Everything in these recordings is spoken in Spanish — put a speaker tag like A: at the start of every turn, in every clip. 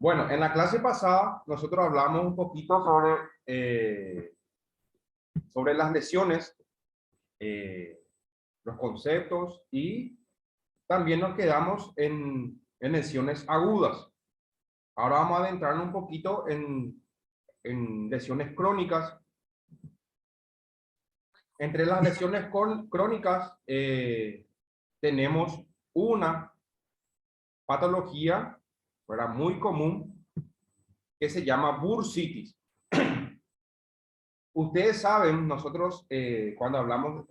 A: Bueno, en la clase pasada nosotros hablamos un poquito sobre las lesiones, los conceptos y también nos quedamos en lesiones agudas. Ahora vamos a adentrarnos un poquito en lesiones crónicas. Entre las lesiones crónicas tenemos una patología, ¿verdad?, muy común, que se llama bursitis. Ustedes saben, nosotros cuando hablamos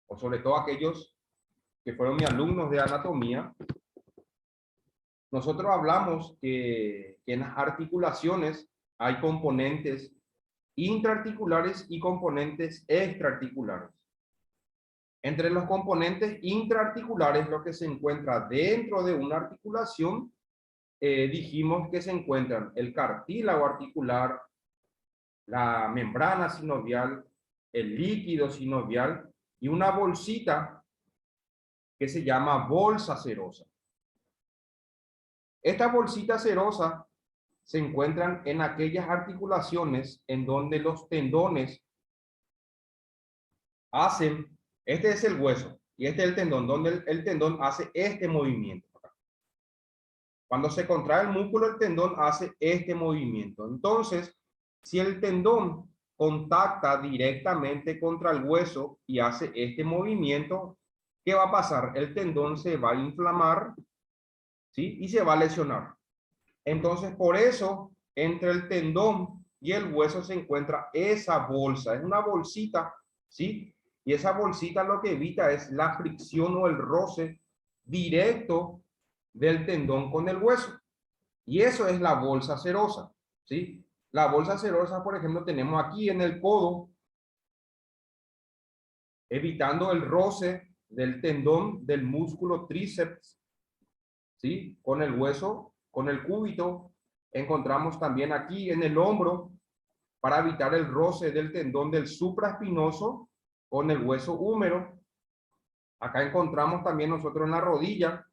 A: o sobre todo aquellos que fueron mis alumnos de anatomía, nosotros hablamos que en las articulaciones hay componentes intraarticulares y componentes extraarticulares. Entre los componentes intraarticulares, lo que se encuentra dentro de una articulación, dijimos que se encuentran el cartílago articular, la membrana sinovial, el líquido sinovial y una bolsita que se llama bolsa serosa. Estas bolsitas serosas se encuentran en aquellas articulaciones en donde los tendones hacen, este es el hueso y este es el tendón, donde el tendón hace este movimiento. Cuando se contrae el músculo, el tendón hace este movimiento. Entonces, si el tendón contacta directamente contra el hueso y hace este movimiento, ¿qué va a pasar? El tendón se va a inflamar, ¿sí?, y se va a lesionar. Entonces, por eso, entre el tendón y el hueso se encuentra esa bolsa. Es una bolsita, ¿sí? Y esa bolsita lo que evita es la fricción o el roce directo del tendón con el hueso. Y eso es la bolsa serosa, ¿sí? La bolsa serosa, por ejemplo, tenemos aquí en el codo, evitando el roce del tendón del músculo tríceps, ¿sí?, con el hueso, con el cúbito. Encontramos también aquí en el hombro, para evitar el roce del tendón del supraespinoso con el hueso húmero. Acá encontramos también nosotros en la rodilla,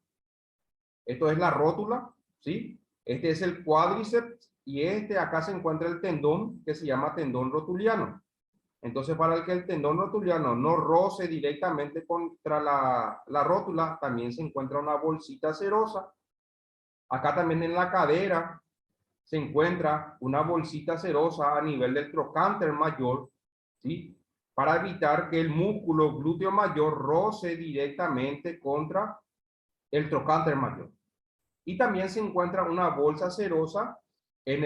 A: esto es la rótula, ¿sí? Este es el cuádriceps y acá se encuentra el tendón que se llama tendón rotuliano. Entonces, para que el tendón rotuliano no roce directamente contra la rótula, también se encuentra una bolsita serosa. Acá también en la cadera se encuentra una bolsita serosa a nivel del trocánter mayor, ¿sí?, para evitar que el músculo glúteo mayor roce directamente contra el trocánter mayor. Y también se encuentra una bolsa serosa en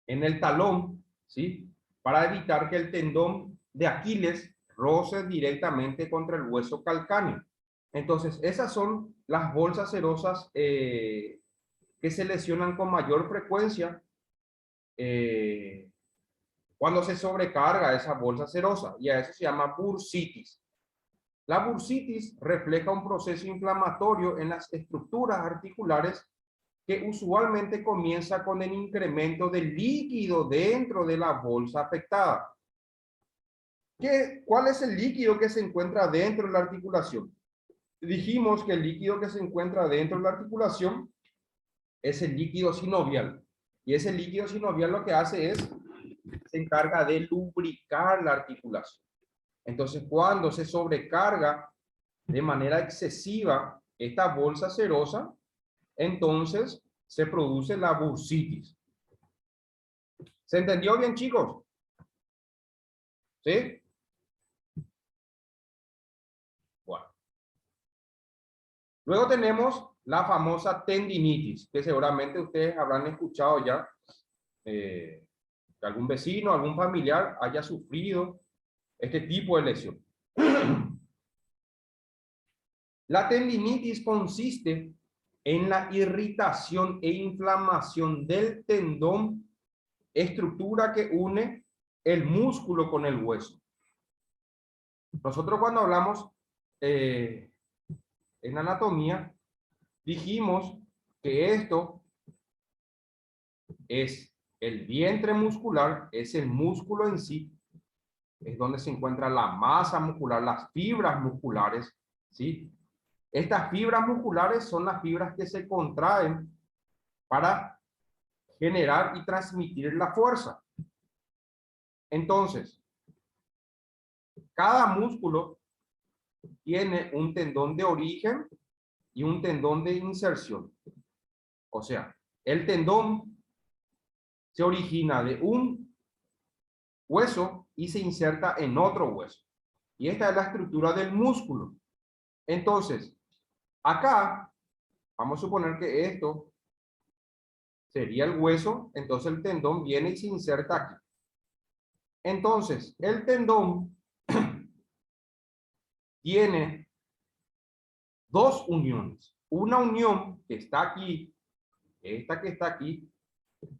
A: el talón, ¿sí?, para evitar que el tendón de Aquiles roce directamente contra el hueso calcáneo. Entonces, esas son las bolsas serosas que se lesionan con mayor frecuencia cuando se sobrecarga esa bolsa serosa, y a eso se llama bursitis. La bursitis refleja un proceso inflamatorio en las estructuras articulares que usualmente comienza con el incremento del líquido dentro de la bolsa afectada. ¿Cuál es el líquido que se encuentra dentro de la articulación? Dijimos que el líquido que se encuentra dentro de la articulación es el líquido sinovial. Y ese líquido sinovial lo que hace es, se encarga de lubricar la articulación. Entonces, cuando se sobrecarga de manera excesiva esta bolsa serosa, entonces se produce la bursitis. ¿Se entendió bien, chicos? ¿Sí? Bueno. Luego tenemos la famosa tendinitis, que seguramente ustedes habrán escuchado ya, que algún vecino, algún familiar haya sufrido este tipo de lesión. La tendinitis consiste en la irritación e inflamación del tendón, estructura que une el músculo con el hueso. Nosotros cuando hablamos en anatomía, dijimos que esto es el vientre muscular, es el músculo en sí, es donde se encuentra la masa muscular, las fibras musculares, ¿sí? Estas fibras musculares son las fibras que se contraen para generar y transmitir la fuerza. Entonces, cada músculo tiene un tendón de origen y un tendón de inserción. O sea, el tendón se origina de un hueso y se inserta en otro hueso. Y esta es la estructura del músculo. Entonces, acá, vamos a suponer que esto sería el hueso, entonces el tendón viene y se inserta aquí. Entonces, el tendón tiene dos uniones. Una unión que está aquí, esta que está aquí,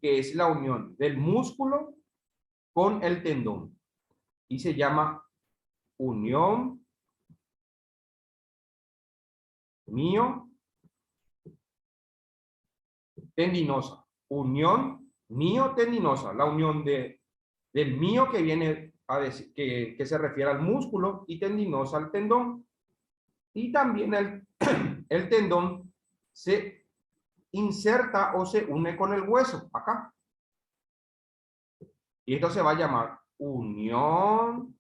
A: que es la unión del músculo con el tendón. Y se llama unión miotendinosa. Unión miotendinosa. La unión del mio que viene a decir, que se refiere al músculo y tendinosa al tendón. Y también el tendón se inserta o se une con el hueso acá. Y esto se va a llamar unión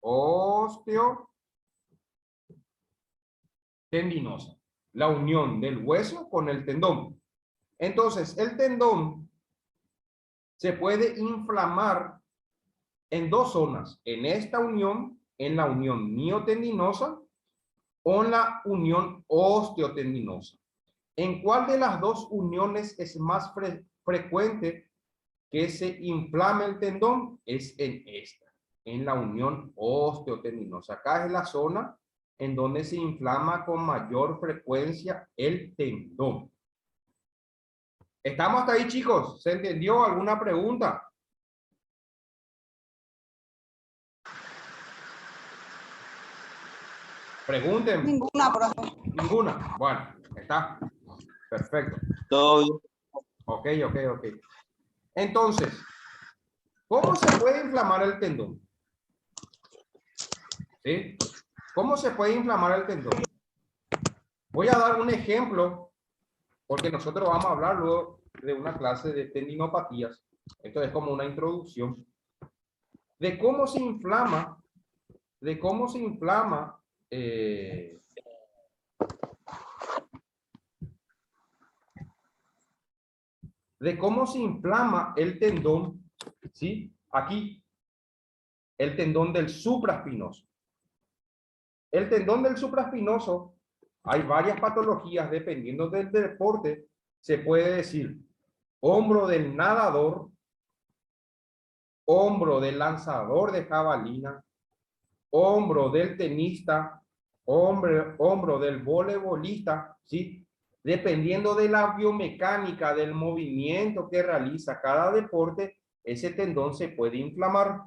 A: osteotendinosa. La unión del hueso con el tendón. Entonces, el tendón se puede inflamar en dos zonas. En esta unión, en la unión miotendinosa o en la unión osteotendinosa. ¿En cuál de las dos uniones es más frecuente que se inflame el tendón? Es en esta, en la unión osteotendinosa. Acá es la zona en donde se inflama con mayor frecuencia el tendón. ¿Estamos hasta ahí, chicos? ¿Se entendió? ¿Alguna pregunta? Pregunten.
B: Ninguna, profe.
A: Ninguna. Bueno, está. Perfecto.
C: Todo bien.
A: Ok. Entonces, ¿cómo se puede inflamar el tendón? ¿Sí? ¿Cómo se puede inflamar el tendón? Voy a dar un ejemplo, porque nosotros vamos a hablar luego de una clase de tendinopatías. Esto es como una introducción de cómo se inflama, el tendón, ¿sí? Aquí, el tendón del supraespinoso. El tendón del supraespinoso, hay varias patologías dependiendo del deporte. Se puede decir hombro del nadador, hombro del lanzador de jabalina, hombro del tenista, hombro del voleibolista, ¿sí? Dependiendo de la biomecánica del movimiento que realiza cada deporte, ese tendón se puede inflamar.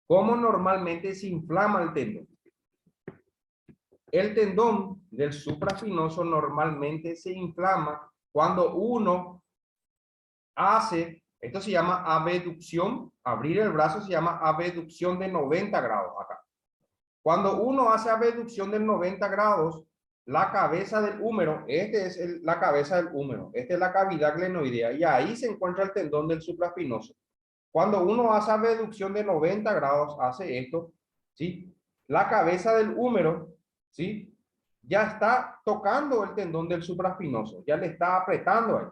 A: ¿Cómo normalmente se inflama el tendón? El tendón del supraespinoso normalmente se inflama cuando uno hace, esto se llama abducción, abrir el brazo se llama abducción de 90 grados acá. Cuando uno hace abducción de 90 grados, la cabeza del húmero, la cabeza del húmero, esta es la cavidad glenoidea y ahí se encuentra el tendón del supraespinoso. Cuando uno hace abducción de 90 grados, hace esto, ¿sí? La cabeza del húmero, ¿sí? Ya está tocando el tendón del supraespinoso, ya le está apretando ahí,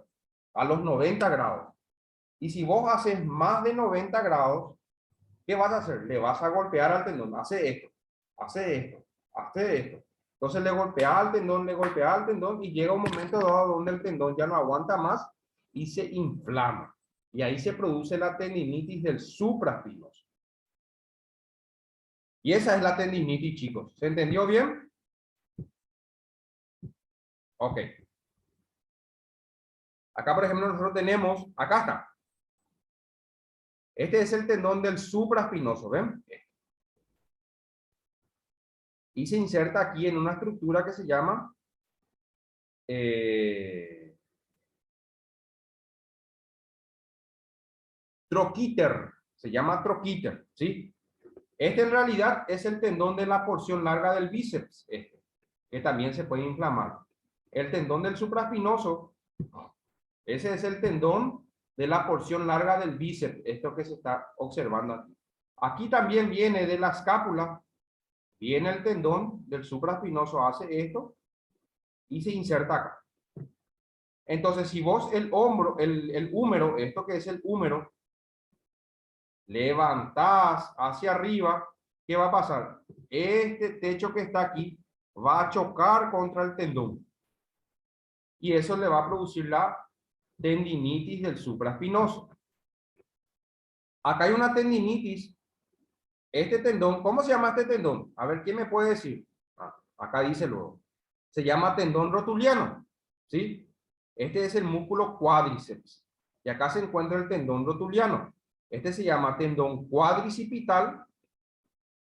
A: a los 90 grados. Y si vos haces más de 90 grados, ¿qué vas a hacer? Le vas a golpear al tendón, hace esto, hace esto, hace esto. Entonces le golpea al tendón y llega un momento dado donde el tendón ya no aguanta más y se inflama. Y ahí se produce la tendinitis del supraespinoso. Y esa es la tendinitis, chicos. ¿Se entendió bien? Ok. Acá, por ejemplo, nosotros tenemos, acá está. Este es el tendón del supraespinoso, ¿ven? Y se inserta aquí en una estructura que se llama troquíter. Se llama troquíter, ¿sí? Este en realidad es el tendón de la porción larga del bíceps, que también se puede inflamar. El tendón del supraespinoso, ese es el tendón de la porción larga del bíceps, esto que se está observando aquí. Aquí también viene de la escápula, viene el tendón del supraespinoso, hace esto y se inserta acá. Entonces, si vos el hombro, el húmero, esto que es el húmero, levantás hacia arriba, ¿qué va a pasar? Este techo que está aquí va a chocar contra el tendón. Y eso le va a producir la tendinitis del supraespinoso. Acá hay una tendinitis. Este tendón, ¿cómo se llama este tendón? A ver, ¿quién me puede decir? Acá dice luego. Se llama tendón rotuliano, ¿sí? Este es el músculo cuádriceps. Y acá se encuentra el tendón rotuliano. Este se llama tendón cuadricipital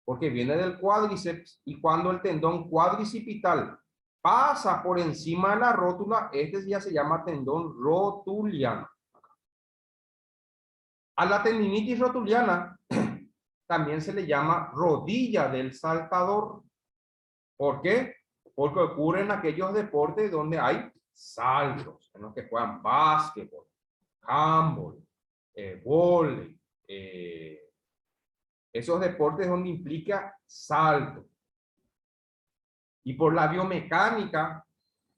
A: porque viene del cuádriceps, y cuando el tendón cuadricipital pasa por encima de la rótula, este ya se llama tendón rotuliano. A la tendinitis rotuliana también se le llama rodilla del saltador. ¿Por qué? Porque ocurre en aquellos deportes donde hay saltos, en los que juegan básquetbol, handball, vóley, esos deportes donde implica salto. Y por la biomecánica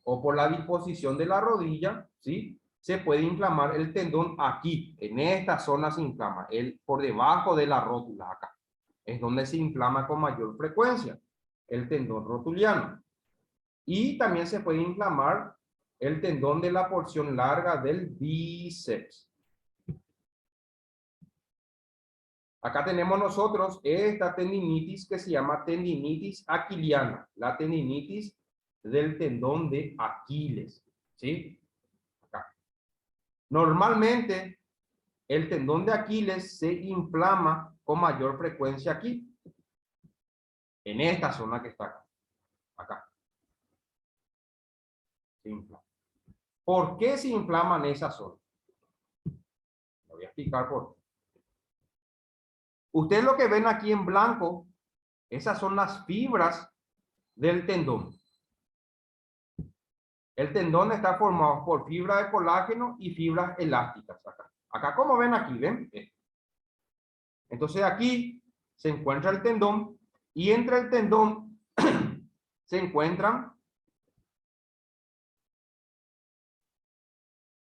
A: o por la disposición de la rodilla, ¿sí? Se puede inflamar el tendón aquí, en esta zona se inflama, por debajo de la rótula acá. Es donde se inflama con mayor frecuencia el tendón rotuliano. Y también se puede inflamar el tendón de la porción larga del bíceps. Acá tenemos nosotros esta tendinitis que se llama tendinitis aquiliana, la tendinitis del tendón de Aquiles, ¿sí? Acá. Normalmente, el tendón de Aquiles se inflama con mayor frecuencia aquí, en esta zona que está acá. Acá. Se inflama. ¿Por qué se inflama en esa zona? Lo voy a explicar por qué. Ustedes lo que ven aquí en blanco, esas son las fibras del tendón. El tendón está formado por fibra de colágeno y fibras elásticas. Acá como ven aquí, ¿ven? Entonces aquí se encuentra el tendón y entre el tendón se encuentran,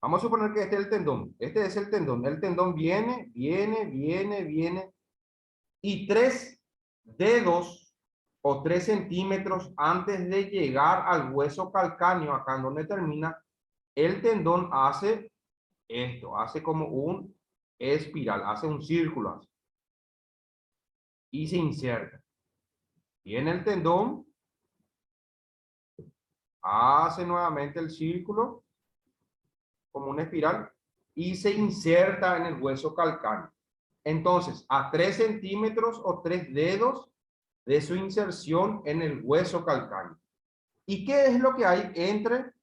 A: vamos a suponer que este es el tendón. Este es el tendón. El tendón viene y 3 dedos o 3 centímetros antes de llegar al hueso calcáneo, acá en donde termina, el tendón hace esto, hace como un espiral, hace un círculo así, y se inserta. Viene el tendón, hace nuevamente el círculo, como una espiral, y se inserta en el hueso calcáneo. Entonces, a 3 centímetros o 3 dedos de su inserción en el hueso calcáneo. ¿Y qué es lo que hay entre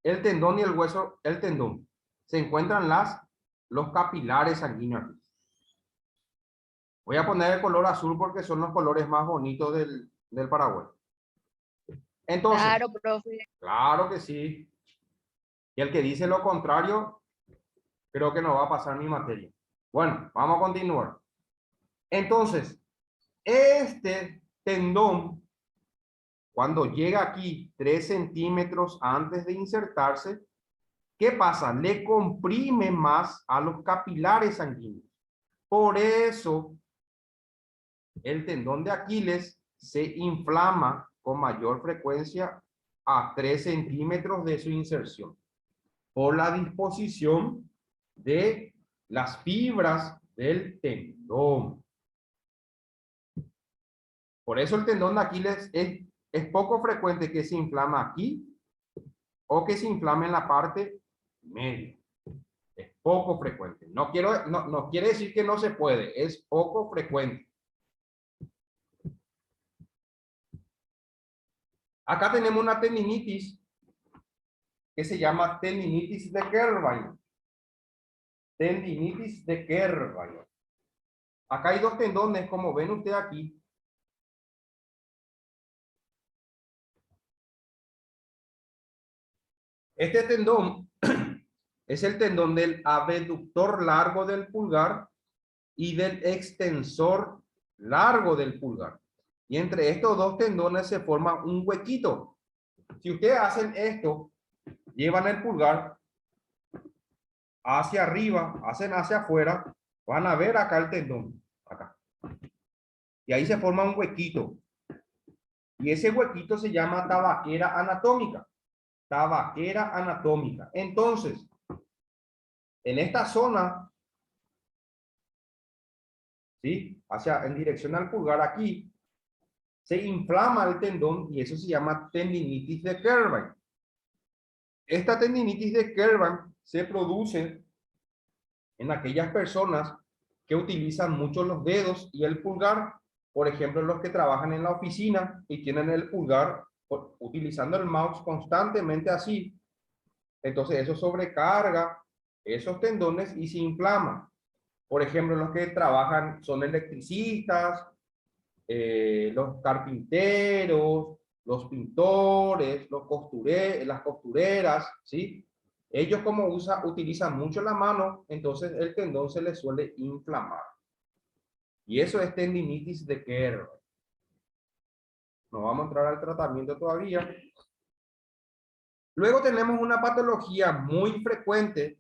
A: el tendón y el hueso? El tendón. Se encuentran los capilares sanguíneos. Voy a poner el color azul porque son los colores más bonitos del Paraguay. Entonces,
B: Claro, profe.
A: claro que sí. Y el que dice lo contrario, creo que no va a pasar mi materia. Bueno, vamos a continuar. Entonces, este tendón, cuando llega aquí 3 centímetros antes de insertarse, ¿qué pasa? Le comprime más a los capilares sanguíneos. Por eso, el tendón de Aquiles se inflama con mayor frecuencia a 3 centímetros de su inserción, por la disposición de las fibras del tendón. Por eso el tendón de Aquiles es poco frecuente que se inflama aquí o que se inflame en la parte media. Es poco frecuente. No quiere decir que no se puede, es poco frecuente. Acá tenemos una tendinitis que se llama tendinitis de Kerlwein. tendinitis de Kerr. Acá hay dos tendones, como ven usted aquí. Este tendón es el tendón del abductor largo del pulgar y del extensor largo del pulgar. Y entre estos dos tendones se forma un huequito. Si ustedes hacen esto, llevan el pulgar hacia arriba, hacen hacia afuera, van a ver acá el tendón, acá. Y ahí se forma un huequito. Y ese huequito se llama tabaquera anatómica. Tabaquera anatómica. Entonces, en esta zona, ¿sí? En dirección al pulgar aquí, se inflama el tendón y eso se llama tendinitis de Kerr. Esta tendinitis de Kerr se produce en aquellas personas que utilizan mucho los dedos y el pulgar. Por ejemplo, los que trabajan en la oficina y tienen el pulgar utilizando el mouse constantemente así. Entonces eso sobrecarga esos tendones y se inflama. Por ejemplo, los que trabajan son electricistas, los carpinteros, los pintores, las costureras, ¿sí? Ellos como utilizan mucho la mano, entonces el tendón se les suele inflamar. Y eso es tendinitis de Kerr. No vamos a entrar al tratamiento todavía. Luego tenemos una patología muy frecuente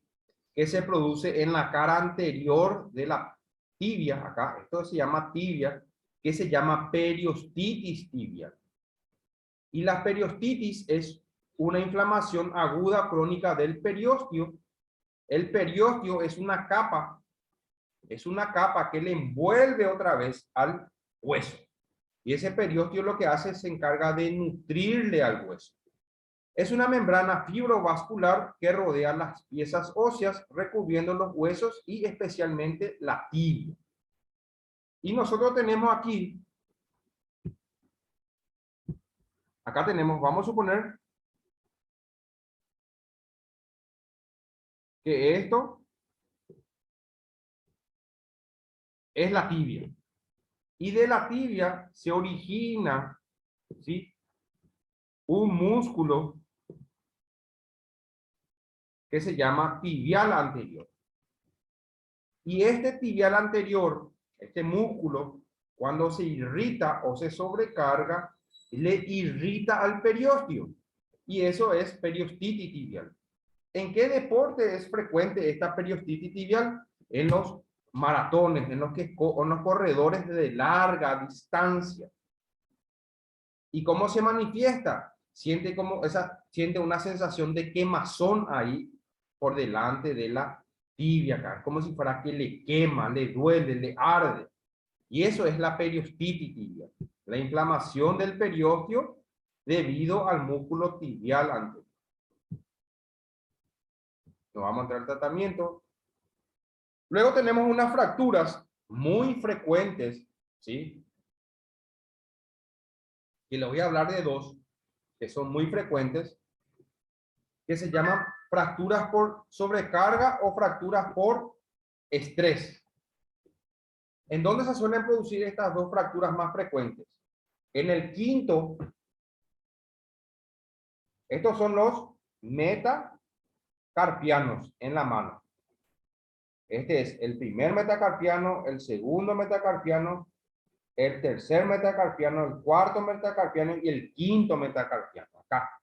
A: que se produce en la cara anterior de la tibia, acá, esto se llama tibia, que se llama periostitis tibial. Y la periostitis es una inflamación aguda crónica del periósteo. El periósteo es una capa que le envuelve otra vez al hueso. Y ese periósteo lo que hace es se encarga de nutrirle al hueso. Es una membrana fibrovascular que rodea las piezas óseas, recubriendo los huesos y especialmente la tibia. Y nosotros tenemos aquí, acá tenemos, vamos a suponer que esto es la tibia. Y de la tibia se origina, ¿sí?, un músculo que se llama tibial anterior. Y este tibial anterior, este músculo, cuando se irrita o se sobrecarga, le irrita al periósteo. Y eso es periostitis tibial. ¿En qué deporte es frecuente esta periostitis tibial? En los maratones, en los corredores de larga distancia. ¿Y cómo se manifiesta? Siente una sensación de quemazón ahí por delante de la tibia acá, como si fuera que le quema, le duele, le arde. Y eso es la periostitis tibial, la inflamación del periósteo debido al músculo tibial anterior. Nos vamos a entrar al tratamiento. Luego tenemos unas fracturas muy frecuentes, ¿sí? Y les voy a hablar de dos que son muy frecuentes, que se llaman fracturas por sobrecarga o fracturas por estrés. ¿En dónde se suelen producir estas dos fracturas más frecuentes? En el quinto, estos son los metacarpianos en la mano. Este es el primer metacarpiano, el segundo metacarpiano, el tercer metacarpiano, el cuarto metacarpiano y el quinto metacarpiano. Acá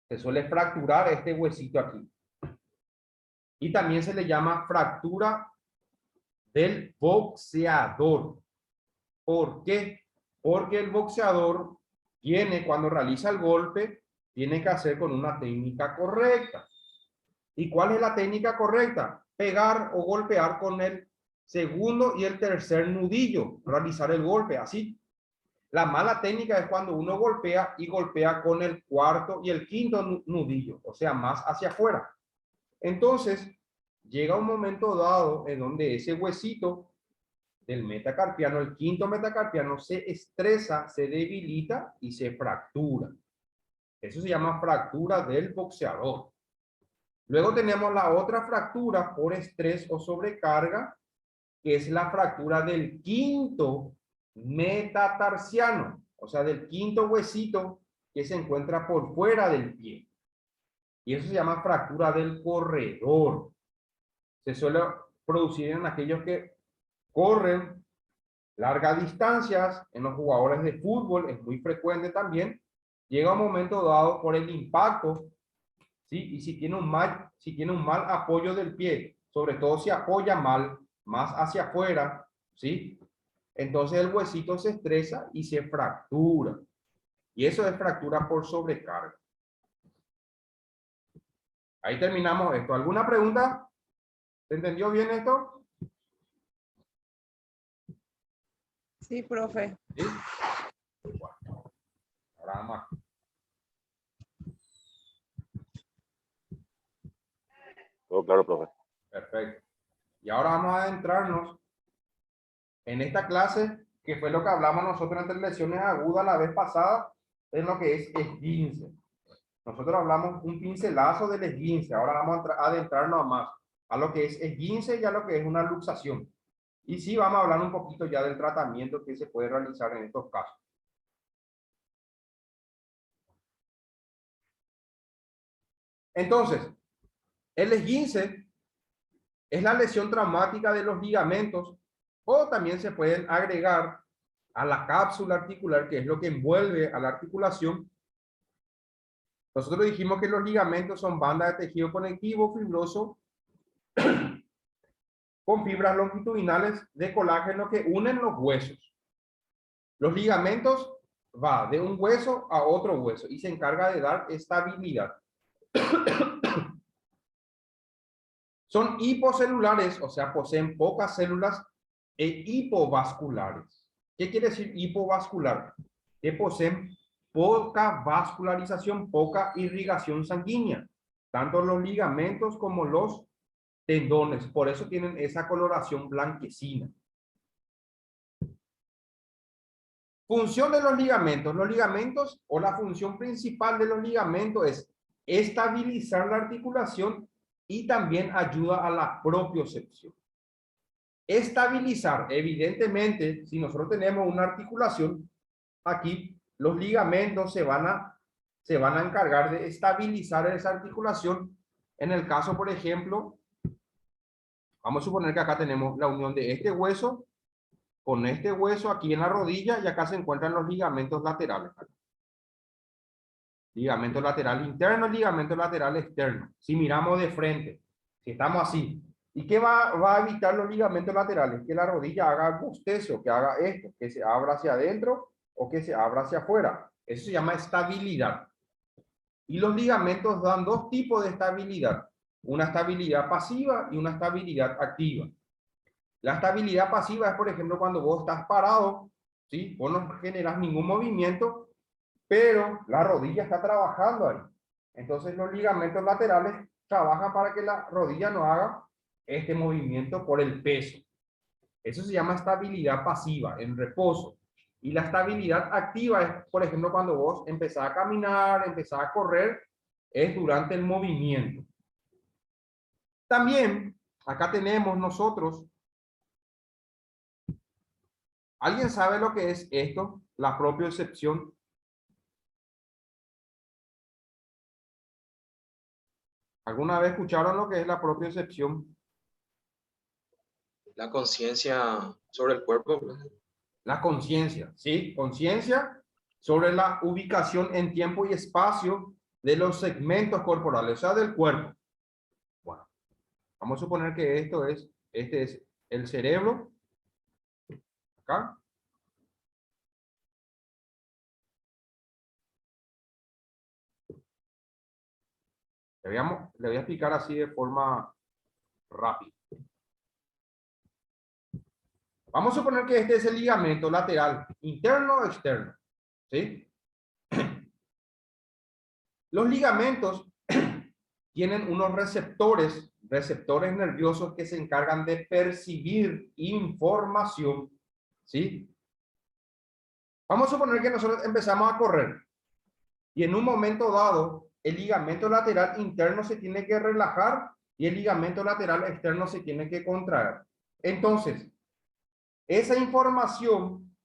A: se suele fracturar este huesito aquí. Y también se le llama fractura del boxeador. ¿Por qué? Porque el boxeador cuando realiza el golpe, tiene que hacer con una técnica correcta. ¿Y cuál es la técnica correcta? Pegar o golpear con el segundo y el tercer nudillo, realizar el golpe así. La mala técnica es cuando uno golpea y golpea con el cuarto y el quinto nudillo, o sea, más hacia afuera. Entonces, llega un momento dado en donde ese huesito del metacarpiano, el quinto metacarpiano, se estresa, se debilita y se fractura. Eso se llama fractura del boxeador. Luego tenemos la otra fractura por estrés o sobrecarga, que es la fractura del quinto metatarsiano, o sea, del quinto huesito que se encuentra por fuera del pie. Y eso se llama fractura del corredor. Se suele producir en aquellos que corren largas distancias, en los jugadores de fútbol es muy frecuente también. Llega un momento dado por el impacto, ¿sí? Y si tiene un mal apoyo del pie, sobre todo si apoya mal, más hacia afuera, ¿sí? Entonces el huesito se estresa y se fractura. Y eso es fractura por sobrecarga. Ahí terminamos esto. ¿Alguna pregunta? ¿Se entendió bien esto?
B: Sí, profe.
A: ¿Sí? Bueno, ahora más.
C: Todo claro, profe.
A: Perfecto. Y ahora vamos a adentrarnos en esta clase, que fue lo que hablamos nosotros entre lesiones agudas la vez pasada, en lo que es esguince. Nosotros hablamos un pincelazo del esguince, ahora vamos a adentrarnos más a lo que es esguince y a lo que es una luxación. Y sí, vamos a hablar un poquito ya del tratamiento que se puede realizar en estos casos. Entonces, el esguince es la lesión traumática de los ligamentos, o también se pueden agregar a la cápsula articular, que es lo que envuelve a la articulación. Nosotros dijimos que los ligamentos son bandas de tejido conectivo fibroso con fibras longitudinales de colágeno que unen los huesos. Los ligamentos va de un hueso a otro hueso y se encarga de dar estabilidad. Son hipocelulares, o sea, poseen pocas células, e hipovasculares. ¿Qué quiere decir hipovascular? Que poseen poca vascularización, poca irrigación sanguínea, tanto los ligamentos como los tendones. Por eso tienen esa coloración blanquecina. Función de los ligamentos. Los ligamentos, o la función principal de los ligamentos, es estabilizar la articulación y también ayuda a la propiocepción. Estabilizar, evidentemente, si nosotros tenemos una articulación, aquí los ligamentos se van a encargar de estabilizar esa articulación. En el caso, por ejemplo, vamos a suponer que acá tenemos la unión de este hueso con este hueso aquí en la rodilla, y acá se encuentran los ligamentos laterales. Ligamento lateral interno, ligamento lateral externo. Si miramos de frente, si estamos así. ¿Y qué va a evitar los ligamentos laterales? Que la rodilla haga bostezio, que haga esto, que se abra hacia adentro o que se abra hacia afuera. Eso se llama estabilidad. Y los ligamentos dan dos tipos de estabilidad. Una estabilidad pasiva y una estabilidad activa. La estabilidad pasiva es, por ejemplo, cuando vos estás parado, ¿sí? Vos no generas ningún movimiento, pero la rodilla está trabajando ahí. Entonces los ligamentos laterales trabajan para que la rodilla no haga este movimiento por el peso. Eso se llama estabilidad pasiva, en reposo. Y la estabilidad activa es, por ejemplo, cuando vos empezás a caminar, empezás a correr, es durante el movimiento. También, acá tenemos nosotros, ¿alguien sabe lo que es esto? La propiocepción. ¿Alguna vez escucharon lo que es la propiocepción?
D: La conciencia sobre el cuerpo.
A: La conciencia, ¿sí? Conciencia sobre la ubicación en tiempo y espacio de los segmentos corporales, o sea, del cuerpo. Bueno, vamos a suponer que este es el cerebro. Acá. Le voy a explicar así de forma rápida. Vamos a suponer que este es el ligamento lateral, interno o externo, ¿sí? Los ligamentos tienen unos receptores nerviosos que se encargan de percibir información, ¿sí? Vamos a suponer que nosotros empezamos a correr y en un momento dado el ligamento lateral interno se tiene que relajar y el ligamento lateral externo se tiene que contraer. Entonces, esa información,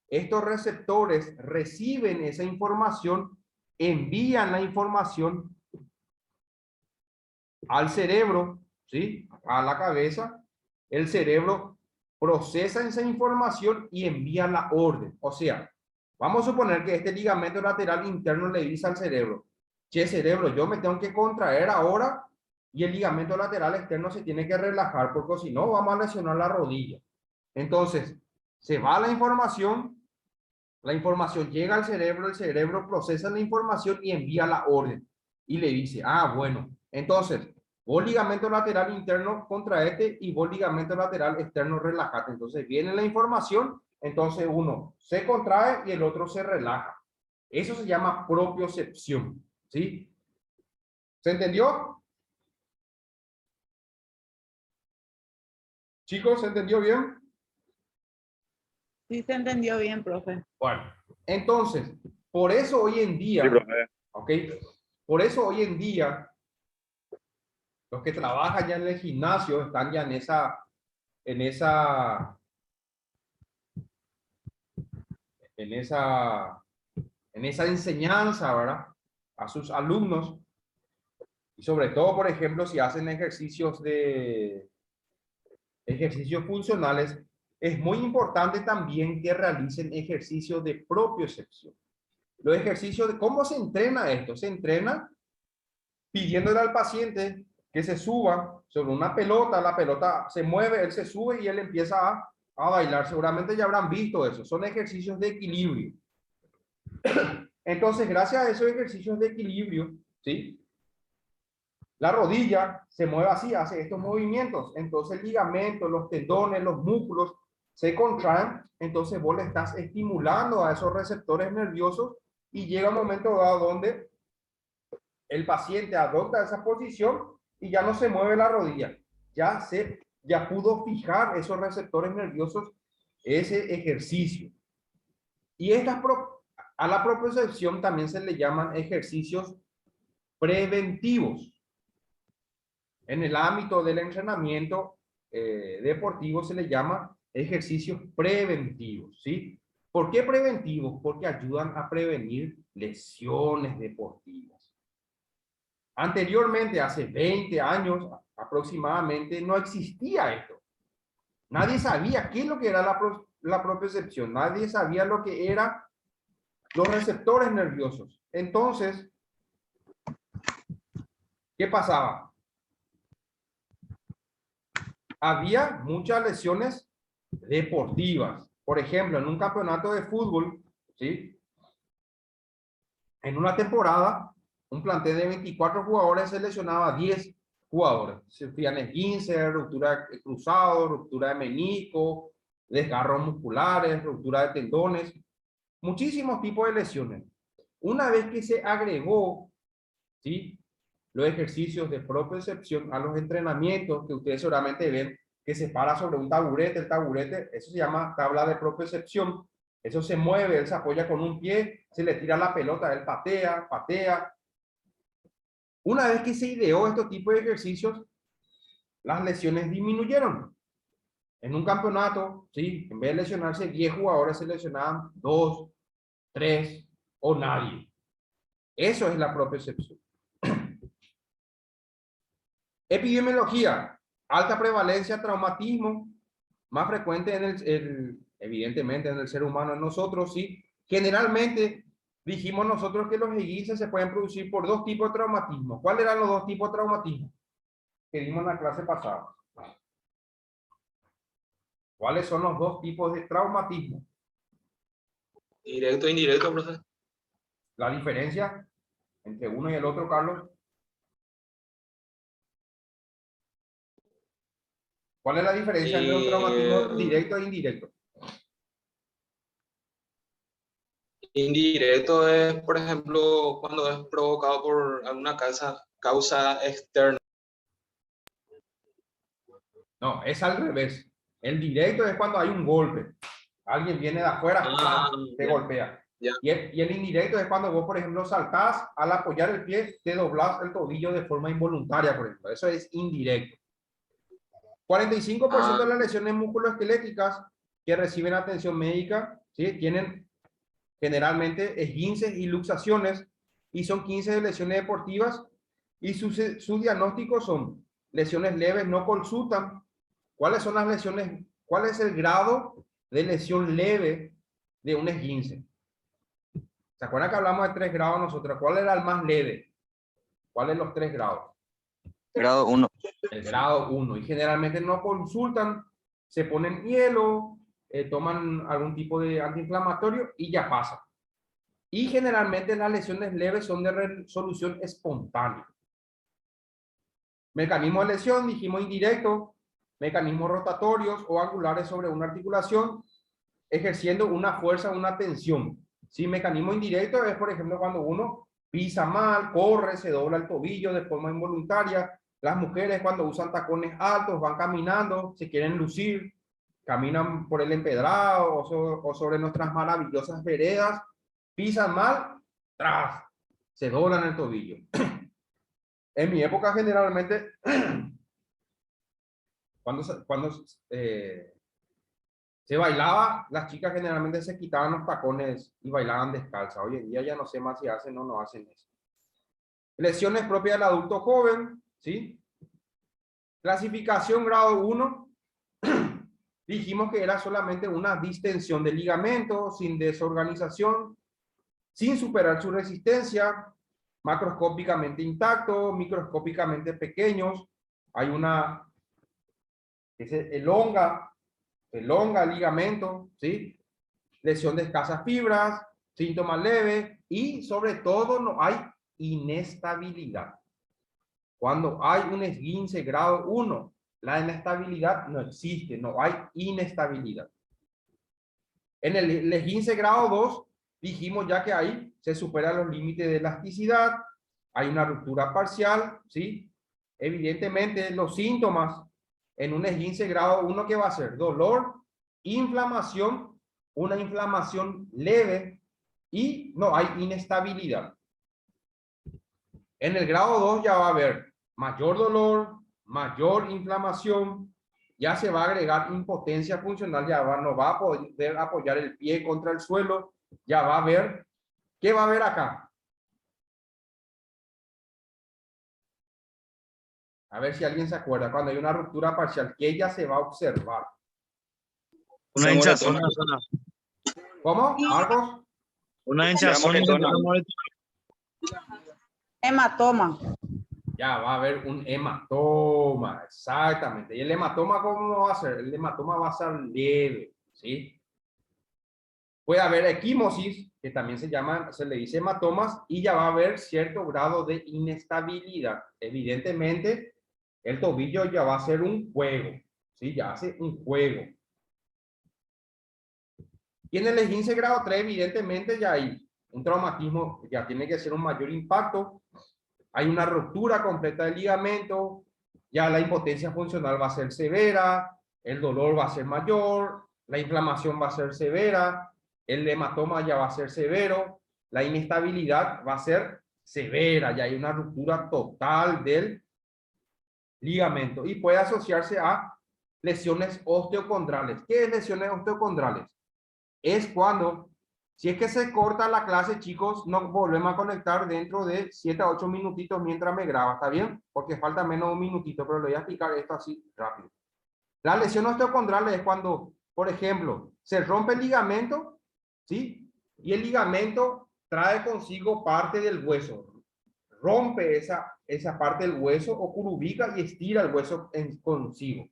A: estos receptores reciben esa información, envían la información al cerebro, ¿sí? A la cabeza. El cerebro procesa esa información y envía la orden. O sea, vamos a suponer que este ligamento lateral interno le dice al cerebro, che, cerebro, yo me tengo que contraer ahora y el ligamento lateral externo se tiene que relajar porque si no vamos a lesionar la rodilla. Entonces, se va la información llega al cerebro, el cerebro procesa la información y envía la orden. Y le dice, ah, bueno, entonces, vos ligamento lateral interno contraete y vos ligamento lateral externo relajate. Entonces viene la información, entonces uno se contrae y el otro se relaja. Eso se llama propiocepción, ¿sí? ¿Se entendió? Chicos, ¿se entendió bien?
B: Sí, se entendió bien, profe.
A: Bueno, entonces, por eso hoy en día,
C: Sí, profe.
A: ¿ok? Por eso hoy en día, los que trabajan ya en el gimnasio están ya en esa enseñanza, ¿verdad? A sus alumnos. Y sobre todo, por ejemplo, si hacen ejercicios funcionales, es muy importante también que realicen ejercicios de propiocepción. Los ejercicios de cómo se entrena esto, se entrena pidiéndole al paciente que se suba sobre una pelota, la pelota se mueve, él se sube y él empieza a bailar. Seguramente ya habrán visto eso, son ejercicios de equilibrio. Entonces, gracias a esos ejercicios de equilibrio, ¿sí? La rodilla se mueve así, hace estos movimientos. Entonces, el ligamento, los tendones, los músculos se contraen. Entonces, vos le estás estimulando a esos receptores nerviosos y llega un momento dado donde el paciente adopta esa posición y ya no se mueve la rodilla. Ya pudo fijar esos receptores nerviosos ese ejercicio. Y a la propiocepción también se le llaman ejercicios preventivos. En el ámbito del entrenamiento deportivo se le llama ejercicios preventivos, ¿sí? ¿Por qué preventivos? Porque ayudan a prevenir lesiones deportivas. Anteriormente, hace 20 años aproximadamente, no existía esto. Nadie sabía qué es lo que era la propiocepción. Nadie sabía lo que eran los receptores nerviosos. Entonces, ¿qué pasaba? Había muchas lesiones deportivas. Por ejemplo, en un campeonato de fútbol, ¿sí? En una temporada, un plantel de 24 jugadores se lesionaba a 10 jugadores. Sufrían esguince, ruptura de cruzado, ruptura de menisco, desgarros musculares, ruptura de tendones, muchísimos tipos de lesiones. Una vez que se agregó, ¿sí?, los ejercicios de propiocepción a los entrenamientos que ustedes seguramente ven que se para sobre un taburete, el taburete, eso se llama tabla de propiocepción. Eso se mueve, él se apoya con un pie, se le tira la pelota, él patea. Una vez que se ideó este tipo de ejercicios, las lesiones disminuyeron. En un campeonato, ¿sí?, en vez de lesionarse 10 jugadores, se lesionaban 2, 3 o nadie. Eso es la propiocepción. Epidemiología, alta prevalencia, traumatismo, más frecuente evidentemente en el ser humano, en nosotros, sí. Generalmente dijimos nosotros que los esguinces se pueden producir por dos tipos de traumatismo. ¿Cuáles eran los dos tipos de traumatismo que dimos en la clase pasada? ¿Cuáles son los dos tipos de traumatismo?
D: Directo e indirecto, profe.
A: La diferencia entre uno y el otro, Carlos. ¿Cuál es la diferencia entre un traumatismo directo e indirecto?
D: Indirecto es, por ejemplo, cuando es provocado por alguna causa externa.
A: No, es al revés. El directo es cuando hay un golpe. Alguien viene de afuera, te golpea.
D: Ya.
A: Y el indirecto es cuando vos, por ejemplo, saltás, al apoyar el pie, te doblás el tobillo de forma involuntaria, por ejemplo. Eso es indirecto. 45% de las lesiones musculoesqueléticas que reciben atención médica, ¿sí?, tienen generalmente esguinces y luxaciones, y son 15 de lesiones deportivas, y sus diagnósticos son lesiones leves, no consultan. ¿Cuáles son las lesiones? ¿Cuál es el grado de lesión leve de un esguince? ¿Se acuerdan que hablamos de 3 grados nosotros? ¿Cuál era el más leve? ¿Cuáles los 3 grados?
E: Grado 1.
A: El grado 1. Y generalmente no consultan, se ponen hielo, toman algún tipo de antiinflamatorio y ya pasa. Y generalmente las lesiones leves son de resolución espontánea. Mecanismo de lesión, dijimos indirecto, mecanismos rotatorios o angulares sobre una articulación, ejerciendo una fuerza, una tensión. ¿Sí? Mecanismo indirecto es, por ejemplo, cuando uno pisa mal, corre, se dobla el tobillo de forma involuntaria. Las mujeres cuando usan tacones altos, van caminando, se quieren lucir, caminan por el empedrado o sobre nuestras maravillosas veredas, pisan mal, ¡tras!, se doblan el tobillo. En mi época generalmente, cuando se bailaba, las chicas generalmente se quitaban los tacones y bailaban descalza. Hoy en día ya no sé más si hacen o no hacen eso. Lesiones propias del adulto joven, ¿sí? Clasificación grado 1. Dijimos que era solamente una distensión del ligamento, sin desorganización, sin superar su resistencia, macroscópicamente intacto, microscópicamente pequeños. Hay una que se elonga el ligamento, ¿sí? Lesión de escasas fibras, síntomas leves y sobre todo no hay inestabilidad. Cuando hay un esguince grado 1, la inestabilidad no existe, no hay inestabilidad. En el esguince grado 2, dijimos ya que ahí se superan los límites de elasticidad, hay una ruptura parcial, ¿sí? Evidentemente los síntomas en un esguince grado 1, ¿qué va a ser? Dolor, inflamación, una inflamación leve y no hay inestabilidad. En el grado 2 ya va a haber mayor dolor, mayor inflamación, ya se va a agregar impotencia funcional, no va a poder apoyar el pie contra el suelo, ya va a haber, ¿qué va a haber acá? A ver si alguien se acuerda, cuando hay una ruptura parcial, ¿qué ella se va a observar?
E: Una hinchazón.
A: ¿Cómo, Marcos?
E: Una hinchazón.
B: Hematoma.
A: Ya va a haber un hematoma, exactamente. ¿Y el hematoma cómo va a ser? El hematoma va a ser leve, ¿sí? Puede haber equimosis, que también se le dice hematomas, y ya va a haber cierto grado de inestabilidad. Evidentemente, el tobillo ya va a ser un juego, ¿sí? Ya hace un juego. Y en el esguince grado 3, evidentemente, ya hay un traumatismo, ya tiene que ser un mayor impacto. Hay una ruptura completa del ligamento, ya la impotencia funcional va a ser severa, el dolor va a ser mayor, la inflamación va a ser severa, el hematoma ya va a ser severo, la inestabilidad va a ser severa, ya hay una ruptura total del ligamento y puede asociarse a lesiones osteocondrales. ¿Qué es lesiones osteocondrales? Es cuando, si es que se corta la clase, chicos, nos volvemos a conectar dentro de 7 a 8 minutitos mientras me graba, ¿está bien? Porque falta menos de un minutito, pero le voy a explicar esto así rápido. La lesión osteocondrale es cuando, por ejemplo, se rompe el ligamento, ¿sí? Y el ligamento trae consigo parte del hueso, rompe esa parte del hueso o curubica y estira el hueso consigo.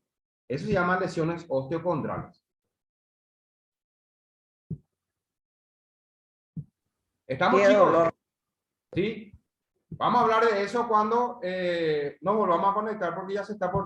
A: Eso se llama lesiones osteocondrales. ¿Estamos,
B: Qué
A: chicos?
B: dolor.
A: ¿Sí? Vamos a hablar de eso cuando nos volvamos a conectar porque ya se está por